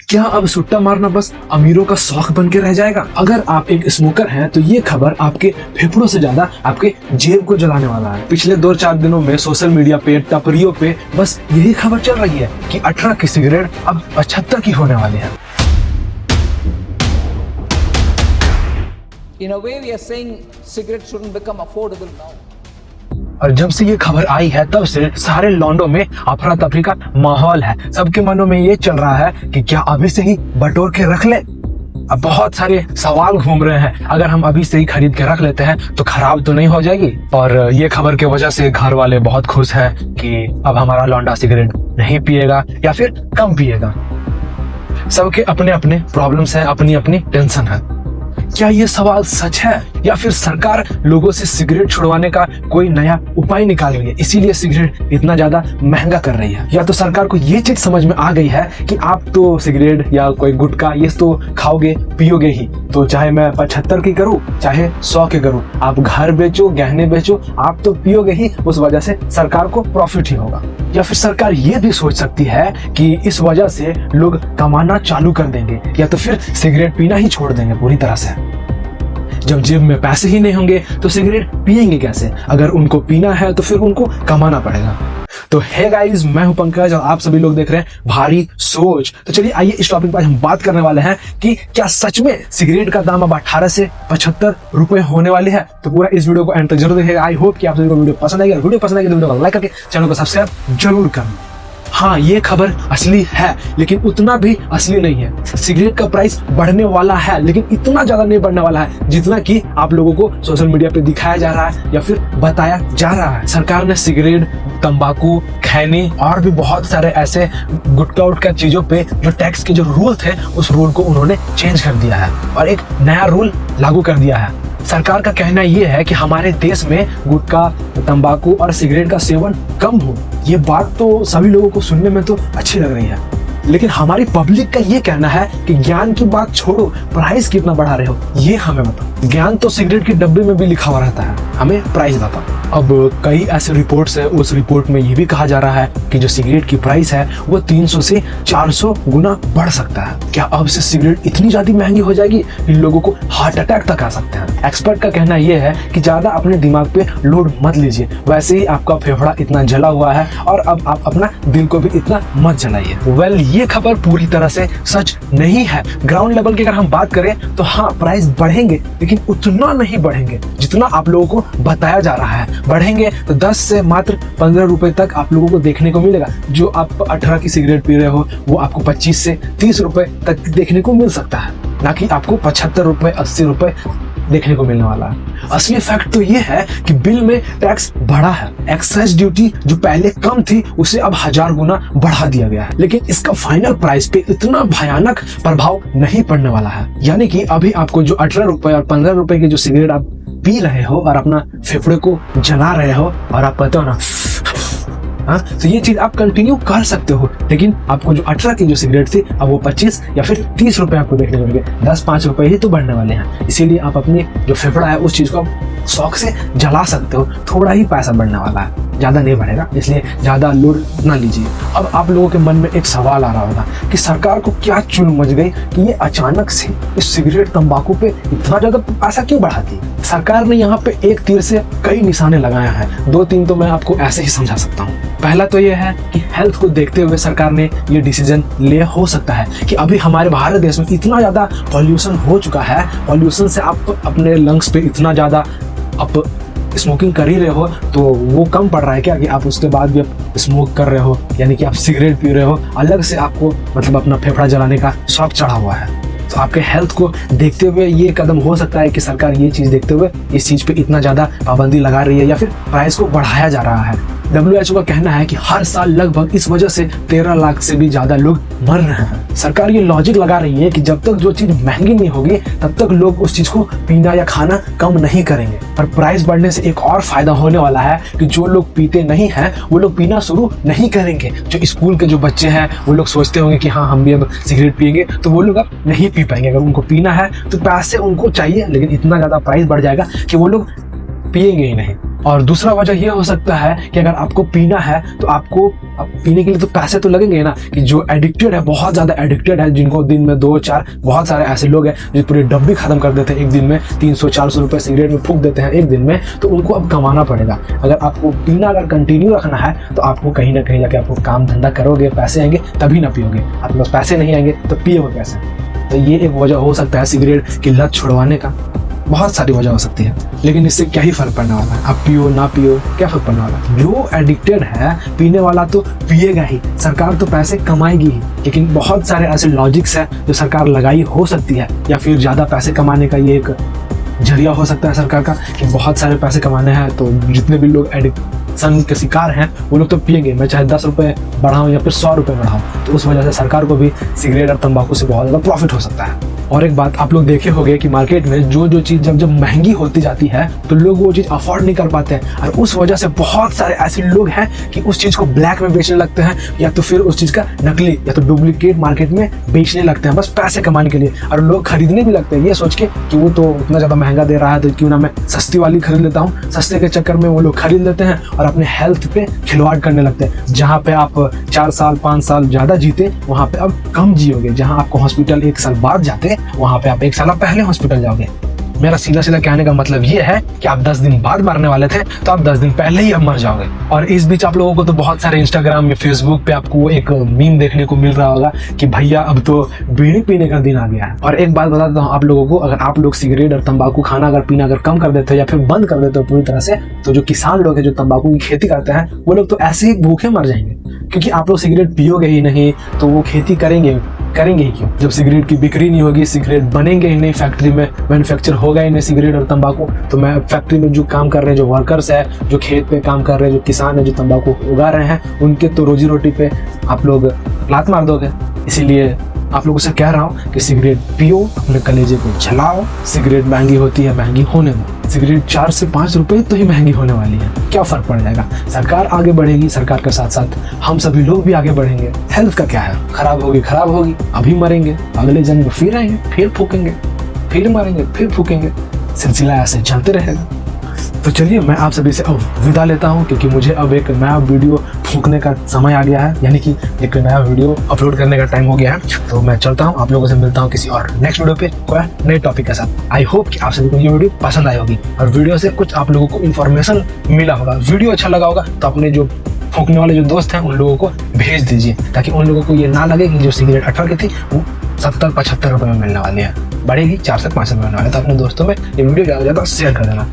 क्या अब सुट्टा मारना बस अमीरों का शौक बन के रह जाएगा? अगर आप एक स्मोकर हैं तो ये खबर आपके फेफड़ों से ज्यादा आपके जेब को जलाने वाला है। पिछले 2-4 दिनों में सोशल मीडिया पे, टपरियों पे बस यही खबर चल रही है कि 18 की सिगरेट अब 75 की होने वाली है। In a way, we are saying cigarettes shouldn't become affordable now. और जब से ये खबर आई है तब से सारे लॉन्डो में अफरा तफरी का माहौल है। सबके मनों में ये चल रहा है कि क्या अभी से ही बटोर के रख ले। अब बहुत सारे सवाल घूम रहे हैं, अगर हम अभी से ही खरीद के रख लेते हैं तो खराब तो नहीं हो जाएगी? और ये खबर की वजह से घर वाले बहुत खुश हैं कि अब हमारा लौंडा सिगरेट नहीं पिएगा या फिर कम पिएगा। सबके अपने अपने प्रॉब्लम्स हैं, अपनी अपनी टेंशन है। क्या ये सवाल सच है या फिर सरकार लोगों से सिगरेट छुड़वाने का कोई नया उपाय निकाल रही है, इसीलिए सिगरेट इतना ज्यादा महंगा कर रही है? या तो सरकार को ये चीज समझ में आ गई है कि आप तो सिगरेट या कोई गुटखा ये तो खाओगे पियोगे ही, तो चाहे मैं 75 की करूं चाहे 100 की करूं, आप घर बेचो, गहने बेचो, आप तो पियोगे ही, उस वजह से सरकार को प्रॉफिट ही होगा। या फिर सरकार ये भी सोच सकती है कि इस वजह से लोग कमाना चालू कर देंगे या तो फिर सिगरेट पीना ही छोड़ देंगे पूरी तरह से। जब जेब में पैसे ही नहीं होंगे तो सिगरेट पिएंगे कैसे? अगर उनको पीना है तो फिर उनको कमाना पड़ेगा। तो हे गाइस, मैं हूं पंकज और आप सभी लोग देख रहे हैं भारी सोच। तो चलिए आइए इस टॉपिक पर हम बात करने वाले हैं कि क्या सच में सिगरेट का दाम अब 18 से 75 रुपए होने वाले हैं। तो पूरा इस वीडियो को एंड तक जरूर देखिएगा। आई होप कि आप सभी को वीडियो पसंद आएगी। वीडियो पसंद आएगी तो वीडियो को लाइक करके चैनल को सब्सक्राइब जरूर करना। हाँ, ये खबर असली है लेकिन उतना भी असली नहीं है। सिगरेट का प्राइस बढ़ने वाला है लेकिन इतना ज्यादा नहीं बढ़ने वाला है जितना कि आप लोगों को सोशल मीडिया पे दिखाया जा रहा है या फिर बताया जा रहा है। सरकार ने सिगरेट, तंबाकू, खैनी और भी बहुत सारे ऐसे गुटखा उटखा चीजों पे जो टैक्स के जो रूल थे उस रूल को उन्होंने चेंज कर दिया है और एक नया रूल लागू कर दिया है। सरकार का कहना यह है कि हमारे देश में गुटखा, तंबाकू और सिगरेट का सेवन कम हो। ये बात तो सभी लोगों को सुनने में तो अच्छी लग रही है, लेकिन हमारी पब्लिक का ये कहना है कि ज्ञान की बात छोड़ो, प्राइस कितना बढ़ा रहे हो ये हमें बताओ। ज्ञान तो सिगरेट के डब्बे में भी लिखा हुआ रहता है, हमें प्राइस बताओ। अब कई ऐसे रिपोर्ट्स है, उस रिपोर्ट में ये भी कहा जा रहा है कि जो सिगरेट की प्राइस है वो 300 से 400 गुना बढ़ सकता है। क्या अब से सिगरेट इतनी ज्यादा महंगी हो जाएगी इन लोगों को हार्ट अटैक तक आ सकते हैं? एक्सपर्ट का कहना यह है कि ज्यादा अपने दिमाग पे लोड मत लीजिए, वैसे ही आपका फेफड़ा इतना जला हुआ है और अब आप अपना दिल को भी इतना मत जलाइए। वेल, ये खबर पूरी तरह से सच नहीं है। ग्राउंड लेवल की अगर हम बात करें तो हाँ, प्राइस बढ़ेंगे लेकिन उतना नहीं बढ़ेंगे जितना आप लोगों को बताया जा रहा है। बढ़ेंगे तो 10 से मात्र 15 रुपए तक आप लोगों को देखने को मिलेगा। जो आप 18 की सिगरेट पी रहे हो वो आपको 25 से 30 रुपए तक देखने को मिल सकता है, ना कि आपको 75 रुपए 80 रुपए देखने को मिलने वाला है। असली फैक्ट तो ये है कि बिल में टैक्स बढ़ा है। एक्साइज ड्यूटी जो पहले कम थी उसे अब 1000 गुना बढ़ा दिया गया है, लेकिन इसका फाइनल प्राइस पे इतना भयानक प्रभाव नहीं पड़ने वाला है। यानी कि अभी आपको जो 18 रुपए और 15 रुपए की जो सिगरेट आप पी रहे हो और अपना फेफड़े को जला रहे हो और आप कहते हो ना, हाँ, तो ये चीज आप कंटिन्यू कर सकते हो, लेकिन आपको जो 18 की जो सिगरेट थी अब वो 25 या फिर 30 रुपए आपको देखने को मिलेंगे। 10-5 रुपए ही तो बढ़ने वाले हैं, इसीलिए आप अपनी जो फेफड़ा है उस चीज को शौक से जला सकते हो। थोड़ा ही पैसा बढ़ने वाला है, ज्यादा नहीं बढ़ेगा, इसलिए ज्यादा लोड ना लीजिए। अब आप लोगों के मन में एक सवाल आ रहा होगा कि सरकार को क्या चुल मच गई कि ये अचानक से इस सिगरेट तंबाकू पे इतना ज्यादा पैसा क्यों बढ़ा दी? सरकार ने यहाँ पे एक तीर से कई निशाने लगाया है। 2-3 तो मैं आपको ऐसे ही समझा सकता हूँ। पहला तो ये है कि हेल्थ को देखते हुए सरकार ने ये डिसीजन लिया हो सकता है कि अभी हमारे भारत देश में इतना ज्यादा पॉल्यूशन हो चुका है, पॉल्यूशन से आप अपने लंग्स पे इतना ज्यादा आप स्मोकिंग कर ही रहे हो तो वो कम पड़ रहा है क्या कि आप उसके बाद भी आप स्मोक कर रहे हो, यानी कि आप सिगरेट पी रहे हो, अलग से आपको मतलब अपना फेफड़ा जलाने का शौक चढ़ा हुआ है। तो आपके हेल्थ को देखते हुए ये कदम हो सकता है कि सरकार ये चीज देखते हुए इस चीज पे इतना ज्यादा पाबंदी लगा रही है या फिर प्राइस को बढ़ाया जा रहा है। WHO का कहना है कि हर साल लगभग इस वजह से 13 लाख से भी ज्यादा लोग मर रहे हैं। सरकार ये लॉजिक लगा रही है कि जब तक जो चीज महंगी नहीं होगी तब तक लोग उस चीज को पीना या खाना कम नहीं करेंगे। पर प्राइस बढ़ने से एक और फायदा होने वाला है कि जो लोग पीते नहीं हैं वो लोग पीना शुरू नहीं करेंगे। जो स्कूल के जो बच्चे हैं वो लोग सोचते होंगे कि हाँ, हम भी अब सिगरेट पिएंगे, तो वो लोग अब नहीं पी पाएंगे। अगर उनको पीना है तो पैसे उनको चाहिए, लेकिन इतना ज्यादा प्राइस बढ़ जाएगा कि वो लोग पिएंगे ही नहीं। और दूसरा वजह यह हो सकता है कि अगर आपको पीना है तो आपको पीने के लिए तो पैसे तो लगेंगे ना, कि जो एडिक्टेड है, बहुत ज़्यादा एडिक्टेड है, जिनको दिन में 2-4, बहुत सारे ऐसे लोग हैं जो पूरी डब्बी खत्म कर देते हैं एक दिन में, 300-400 रुपये सिगरेट में फूंक देते हैं एक दिन में, तो उनको अब कमाना पड़ेगा। अगर आपको पीना अगर कंटिन्यू रखना है तो आपको कहीं ना कहीं जाके आपको काम धंधा करोगे, पैसे आएंगे तभी ना पियोगे। आपके पास पैसे नहीं आएंगे तो पियोगे कैसे? तो ये एक वजह हो सकता है सिगरेट की लत छुड़वाने का। बहुत सारी वजह हो सकती है, लेकिन इससे क्या ही फर्क पड़ने वाला है? आप पियो ना पियो, क्या फर्क पड़ने वाला है? जो एडिक्टेड है, पीने वाला तो पिएगा ही, सरकार तो पैसे कमाएगी ही। लेकिन बहुत सारे ऐसे लॉजिक्स हैं जो सरकार लगाई हो सकती है, या फिर ज़्यादा पैसे कमाने का ये एक जरिया हो सकता है सरकार का, कि बहुत सारे पैसे कमाने हैं तो जितने भी लोग एडिक्शन के शिकार हैं वो लोग तो पिएंगे, मैं चाहे 10 रुपये बढ़ाऊँ या फिर 100 रुपये बढ़ाऊँ। तो उस वजह से सरकार को भी सिगरेट और तंबाकू से बहुत ज़्यादा प्रॉफिट हो सकता है। और एक बात आप लोग देखे होंगे कि मार्केट में जो चीज़ जब महंगी होती जाती है तो लोग वो चीज़ अफोर्ड नहीं कर पाते हैं, और उस वजह से बहुत सारे ऐसे लोग हैं कि उस चीज़ को ब्लैक में बेचने लगते हैं, या तो फिर उस चीज़ का नकली या तो डुप्लीकेट मार्केट में बेचने लगते हैं बस पैसे कमाने के लिए। और लोग खरीदने भी लगते हैं ये सोच के कि वो तो उतना ज़्यादा महंगा दे रहा है तो क्यों ना मैं सस्ती वाली खरीद लेता हूँ। सस्ते के चक्कर में वो लोग खरीद लेते हैं और अपने हेल्थ पे खिलवाड़ करने लगते हैं। जहाँ पे आप 4 साल 5 साल ज़्यादा जीते वहाँ पे अब कम जियोगे। जहाँ आपको हॉस्पिटल 1 साल बाद जाते वहाँ पे आप 1 साल पहले हॉस्पिटल जाओगे। मेरा सीधा सीधा कहने का मतलब ये है कि आप 10 दिन बाद मरने वाले थे तो आप 10 दिन पहले ही अब मर जाओगे। और इस बीच आप लोगों को तो बहुत सारे इंस्टाग्राम या फेसबुक पे आपको एक मीम देखने को मिल रहा होगा कि भैया अब तो बीड़ी पीने का दिन आ गया है। और एक बात बताता हूँ आप लोगों को, अगर आप लोग सिगरेट और तंबाकू खाना अगर पीना अगर कम कर देते हो या फिर बंद कर देते हो पूरी तरह से, तो जो किसान लोग हैं जो तंबाकू की खेती करते हैं वो लोग तो ऐसे ही भूखे मर जाएंगे, क्योंकि आप लोग सिगरेट पियोगे ही नहीं तो वो खेती करेंगे ही क्यों? जब सिगरेट की बिक्री नहीं होगी, सिगरेट बनेंगे ही नहीं, फैक्ट्री में मैन्युफैक्चर होगा ही नहीं सिगरेट और तंबाकू, तो मैं फैक्ट्री में जो काम कर रहे हैं जो वर्कर्स है, जो खेत पे काम कर रहे हैं, जो किसान है, जो तंबाकू उगा रहे हैं, उनके तो रोजी रोटी पे आप लोग लात मार दोगे। इसीलिए आप लोगों से कह रहा हूँ कि सिगरेट पियो, अपने कलेजे को जलाओ। सिगरेट महंगी होती है, महंगी होने दो। सिगरेट 4 से 5 रुपए तो ही महंगी होने वाली है, क्या फर्क पड़ जाएगा? सरकार आगे बढ़ेगी, सरकार के साथ साथ हम सभी लोग भी आगे बढ़ेंगे। हेल्थ का क्या है? खराब होगी, अभी मरेंगे, अगले जन्म में फिर आएंगे, फिर फूकेंगे, फिर मरेंगे, फिर फूकेंगे, सिलसिला ऐसे चलते रहेगा। तो चलिए मैं आप सभी से अब विदा लेता हूँ, क्योंकि मुझे अब एक नया वीडियो फूकने का समय आ गया है, यानी कि एक नया वीडियो अपलोड करने का टाइम हो गया है। तो मैं चलता हूँ, आप लोगों से मिलता हूँ किसी और नेक्स्ट वीडियो पे कोई नए टॉपिक के साथ। आई होप कि आप सभी को ये वीडियो पसंद आई होगी और वीडियो से कुछ आप लोगों को इन्फॉर्मेशन मिला होगा। वीडियो अच्छा लगा होगा तो अपने जो फूकने वाले जो दोस्त हैं उन लोगों को भेज दीजिए, ताकि उन लोगों को ये ना लगे कि जो सिगरेट 18 की थी वो 70-75 रुपये में मिलने वाली है, बढ़ेगी 4 से 5 रुपये मिलने वाले। तो अपने दोस्तों में ये वीडियो ज़्यादा से ज़्यादा शेयर कर देना।